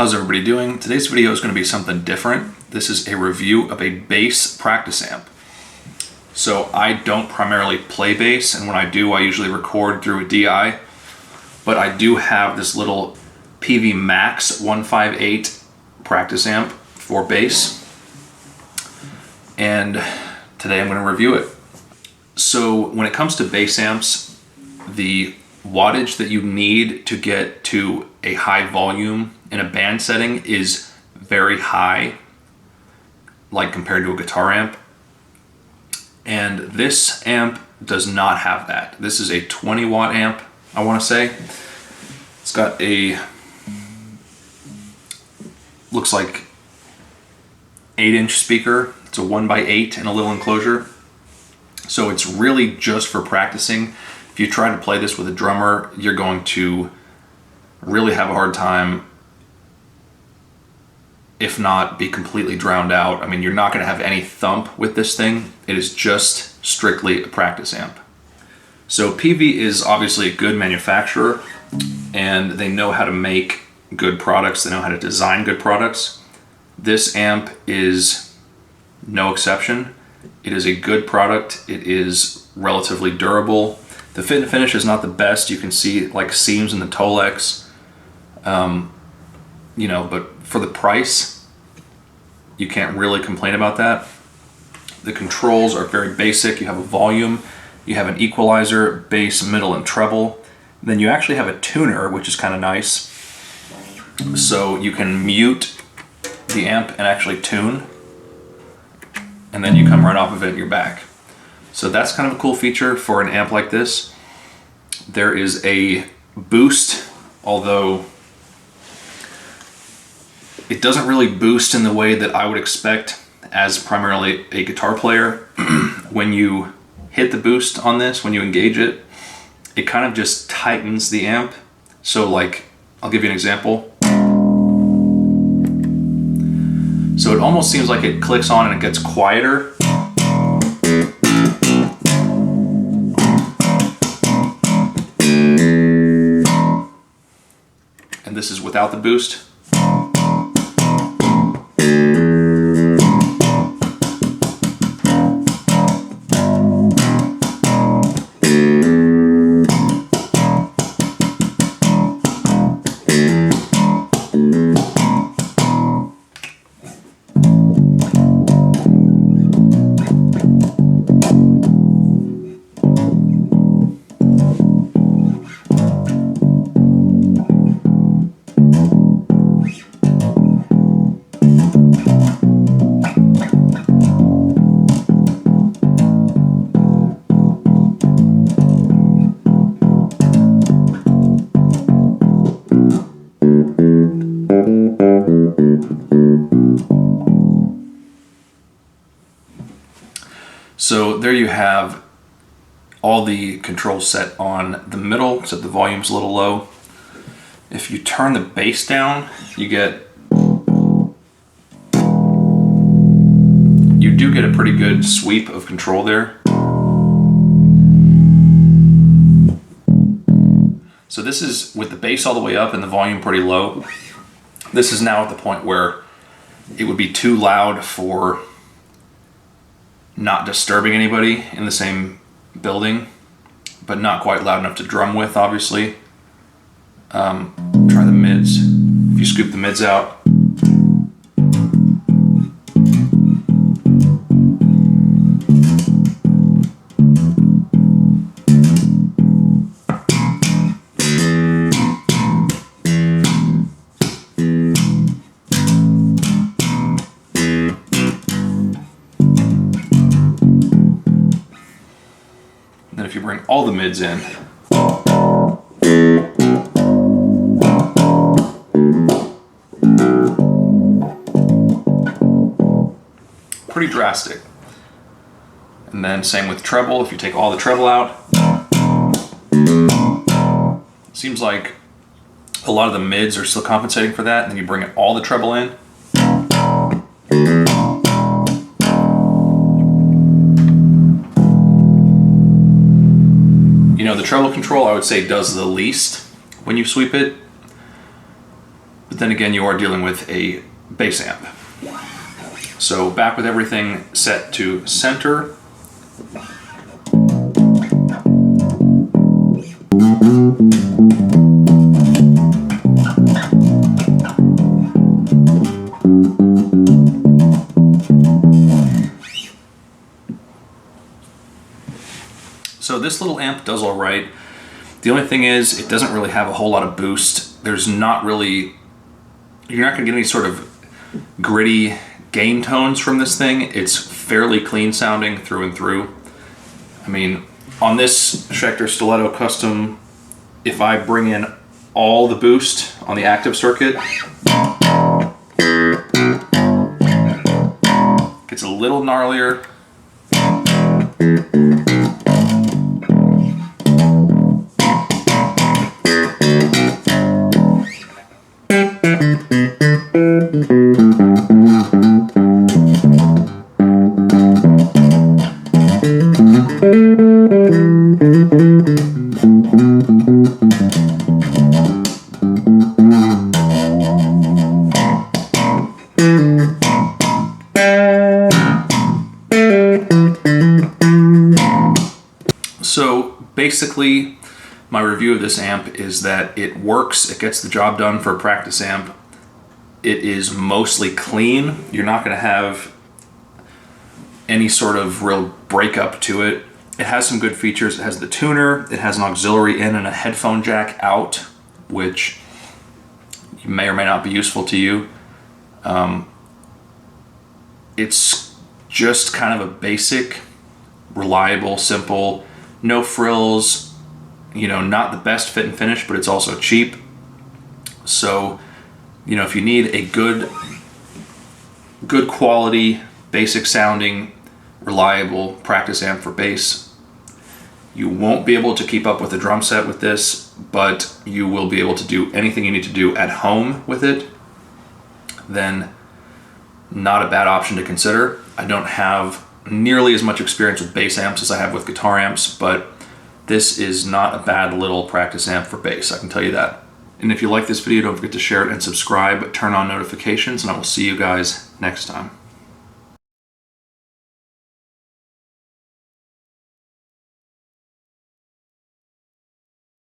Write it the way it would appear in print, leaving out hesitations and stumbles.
How's everybody doing? Today's video is going to be something different. This is a review of a bass practice amp. So I don't primarily play bass, and when I do, I usually record through a DI, but I do have this little Peavey Max 158 practice amp for bass, and today I'm going to review it. So when it comes to bass amps, the wattage that you need to get to a high volume in a band setting is very high, like compared to a guitar amp. And this amp does not have that. This is a 20 watt amp, I want to say. It's got a, looks like 8-inch speaker. It's a 1x8 in a little enclosure. So it's really just for practicing. If you try to play this with a drummer, you're going to really have a hard time, if not be completely drowned out. I mean, you're not going to have any thump with this thing. It is just strictly a practice amp. So Peavey is obviously a good manufacturer, and they know how to make good products. They know how to design good products. This amp is no exception. It is a good product. It is relatively durable. The fit and finish is not the best. You can see like seams in the Tolex, but for the price, you can't really complain about that. The controls are very basic. You have a volume, you have an equalizer, bass, middle, and treble. Then you actually have a tuner, which is kind of nice. So you can mute the amp and actually tune, and then you come right off of it and you're back. So that's kind of a cool feature for an amp like this. There is a boost, although it doesn't really boost in the way that I would expect as primarily a guitar player. When you hit the boost on this, when you engage it, it kind of just tightens the amp. So like, I'll give you an example. So it almost seems like it clicks on and it gets quieter. And this is without the boost. So there you have all the controls set on the middle, except the volume's a little low. If you turn the bass down, you do get a pretty good sweep of control there. So this is with the bass all the way up and the volume pretty low. This is now at the point where it would be too loud for not disturbing anybody in the same building, but not quite loud enough to drum with, obviously. Try the mids. If you scoop the mids out, then if you bring all the mids in, pretty drastic. And then same with treble. If you take all the treble out, it seems like a lot of the mids are still compensating for that, and then you bring all the treble in. You know, the treble control, I would say, does the least when you sweep it. but then again, you are dealing with a bass amp. So back with everything set to center. So this little amp does all right. The only thing is it doesn't really have a whole lot of boost. There's not really, you're not gonna get any sort of gritty gain tones from this thing. It's fairly clean sounding through and through. I mean, on this Schecter Stiletto Custom, if I bring in all the boost on the active circuit, gets a little gnarlier. So basically, my review of this amp is that it works, it gets the job done for a practice amp. It is mostly clean. You're not going to have any sort of real breakup to it. It has some good features. It has the tuner, it has an auxiliary in and a headphone jack out, which may or may not be useful to you. It's just kind of a basic, reliable, simple, no frills, you know, not the best fit and finish, but it's also cheap. So, you know, if you need a good quality, basic sounding, reliable practice amp for bass, you won't be able to keep up with the drum set with this, but you will be able to do anything you need to do at home with it, then not a bad option to consider. I don't have nearly as much experience with bass amps as I have with guitar amps, but this is not a bad little practice amp for bass, I can tell you that. And if you like this video, don't forget to share it and subscribe, turn on notifications, and I will see you guys next time.